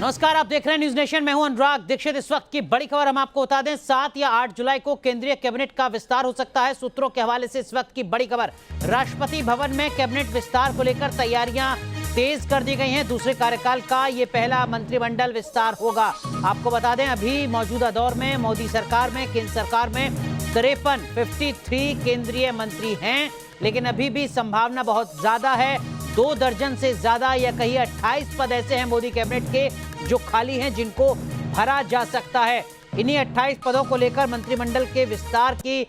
नमस्कार, आप देख रहे हैं न्यूज नेशन। मैं हूं अनुराग दीक्षित। इस वक्त की बड़ी खबर हम आपको बता दें, 7 या 8 जुलाई को केंद्रीय कैबिनेट का विस्तार हो सकता है। सूत्रों के हवाले से इस वक्त की बड़ी खबर, राष्ट्रपति भवन में कैबिनेट विस्तार को लेकर तैयारियां तेज कर दी गई हैं। दूसरे कार्यकाल का ये पहला मंत्रिमंडल विस्तार होगा। आपको बता दें, अभी मौजूदा दौर में मोदी सरकार में, केंद्र सरकार में 53 केंद्रीय मंत्री हैं, लेकिन अभी भी संभावना बहुत ज्यादा है। 2 दर्जन से ज्यादा या कहीं 28 पद ऐसे हैं मोदी कैबिनेट के जो खाली हैं, जिनको भरा जा सकता है। इन्हीं 28 पदों को लेकर मंत्रिमंडल के विस्तार की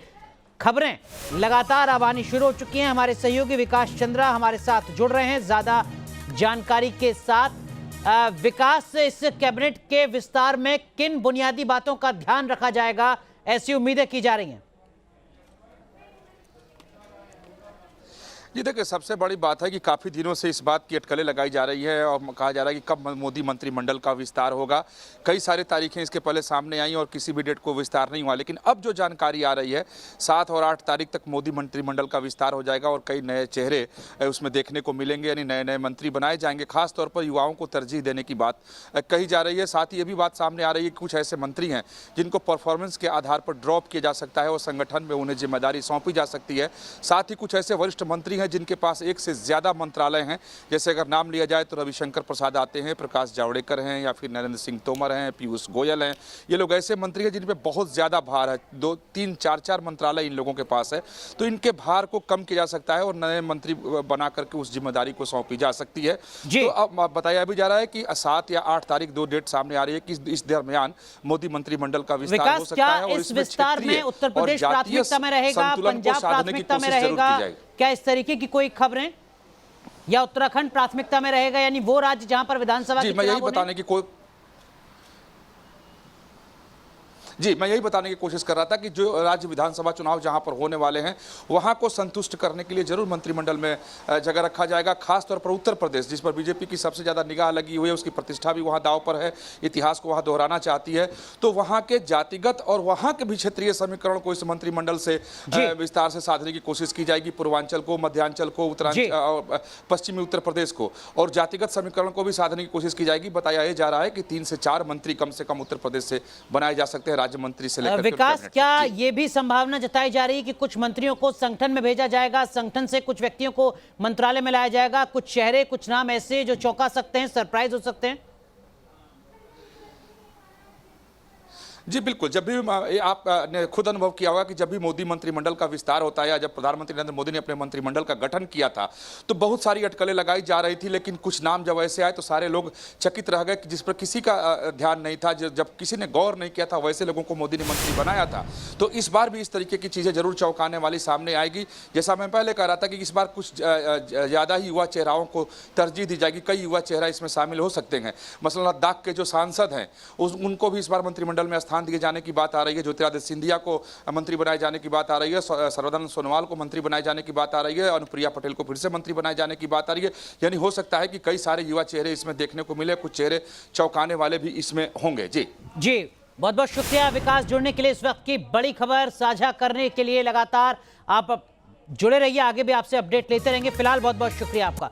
खबरें लगातार अब आनी शुरू हो चुकी हैं। हमारे सहयोगी विकास चंद्रा हमारे साथ जुड़ रहे हैं ज्यादा जानकारी के साथ। विकास, इस कैबिनेट के विस्तार में किन बुनियादी बातों का ध्यान रखा जाएगा, ऐसी उम्मीदें की जा रही हैं? जी देखिए, सबसे बड़ी बात है कि काफ़ी दिनों से इस बात की अटकलें लगाई जा रही है और कहा जा रहा है कि कब मोदी मंत्रिमंडल का विस्तार होगा। कई सारी तारीखें इसके पहले सामने आई और किसी भी डेट को विस्तार नहीं हुआ, लेकिन अब जो जानकारी आ रही है 7 और 8 तारीख तक मोदी मंत्रिमंडल का विस्तार हो जाएगा और कई नए चेहरे उसमें देखने को मिलेंगे, यानी नए नए मंत्री बनाए जाएंगे। खासतौर पर युवाओं को तरजीह देने की बात कही जा रही है। साथ ही ये भी बात सामने आ रही है कि कुछ ऐसे मंत्री हैं जिनको परफॉर्मेंस के आधार पर ड्रॉप किया जा सकता है और संगठन में उन्हें जिम्मेदारी सौंपी जा सकती है। साथ ही कुछ ऐसे वरिष्ठ मंत्री हैं जिनके पास एक से ज्यादा मंत्रालय हैं। जैसे अगर नाम लिया जाए तो रविशंकर प्रसाद आते हैं, प्रकाश जावड़ेकर हैं, या फिर नरेंद्र सिंह तोमर हैं, पीयूष गोयल हैं। ये लोग ऐसे मंत्री हैं जिन पे बहुत ज्यादा भार है। 2, 3, 4 मंत्रालय इन लोगों के पास है, तो इनके भार को कम किया जा सकता है और नए मंत्री बना करके उस जिम्मेदारी को सौंपी जा सकती है। तो अब बताया भी जा रहा है कि 7 या 8 तारीख 2 डेट सामने आ रही है कि इस दरमियान मोदी मंत्रिमंडल का विस्तार हो सकता है। और इस विस्तार में उत्तर प्रदेश प्राथमिकता में रहेगा, पंजाब प्राथमिकता में रहेगा, क्या इस तरीके की कोई खबरें, या उत्तराखंड प्राथमिकता में रहेगा, यानी वो राज्य जहां पर विधानसभा मैं यही बताने की कोशिश कर रहा था कि जो राज्य विधानसभा चुनाव जहां पर होने वाले हैं वहां को संतुष्ट करने के लिए जरूर मंत्रिमंडल में जगह रखा जाएगा। खासतौर पर उत्तर प्रदेश, जिस पर बीजेपी की सबसे ज्यादा निगाह लगी हुई है, उसकी प्रतिष्ठा भी वहां दांव पर है, इतिहास को वहां दोहराना चाहती है, तो वहां के जातिगत और वहां के भी क्षेत्रीय समीकरण को इस मंत्रिमंडल से विस्तार से साधने की कोशिश की जाएगी। पूर्वांचल को, मध्यांचल को, उत्तरांचल, पश्चिमी उत्तर प्रदेश को और जातिगत समीकरण को भी साधने की कोशिश की जाएगी। बताया जा रहा है कि 3 से 4 मंत्री कम से कम उत्तर प्रदेश से बनाए जा सकते हैं, राज्य मंत्री से लेकर। विकास, क्या ये भी संभावना जताई जा रही है कि कुछ मंत्रियों को संगठन में भेजा जाएगा, संगठन से कुछ व्यक्तियों को मंत्रालय में लाया जाएगा? कुछ चेहरे, कुछ नाम ऐसे जो चौंका सकते हैं, सरप्राइज हो सकते हैं? जी बिल्कुल, जब भी आपने खुद अनुभव किया होगा कि जब भी मोदी मंत्रिमंडल का विस्तार होता है या जब प्रधानमंत्री नरेंद्र मोदी ने अपने मंत्रिमंडल का गठन किया था तो बहुत सारी अटकलें लगाई जा रही थी, लेकिन कुछ नाम जब ऐसे आए तो सारे लोग चकित रह गए कि जिस पर किसी का ध्यान नहीं था, जब किसी ने गौर नहीं किया था, वैसे लोगों को मोदी ने मंत्री बनाया था। तो इस बार भी इस तरीके की चीज़ें जरूर चौंकाने वाली सामने आएगी। जैसा मैं पहले कह रहा था कि इस बार कुछ ज़्यादा ही युवा चेहराओं को तरजीह दी जाएगी। कई युवा चेहरा इसमें शामिल हो सकते हैं। मसलन लद्दाख के जो सांसद हैं उनको भी इस बार मंत्रिमंडल में स्थान दिए जाने की बात आ रही है। ज्योतिरादित्य सिंधिया को मंत्री बनाए जाने की बात आ रही है, सर्बानंद सोनोवाल को मंत्री बनाए जाने की बात आ रही है, अनुप्रिया पटेल को फिर से मंत्री बनाए जाने की बात आ रही है। यानी हो सकता है कि कई सारे युवा चेहरे इसमें देखने को मिले, कुछ चेहरे चौंकाने वाले भी इसमें होंगे। जी बहुत बहुत शुक्रिया विकास, जुड़ने के लिए, इस वक्त की बड़ी खबर साझा करने के लिए। लगातार आप जुड़े रहिए, आगे भी आपसे अपडेट लेते रहेंगे। फिलहाल बहुत बहुत शुक्रिया आपका।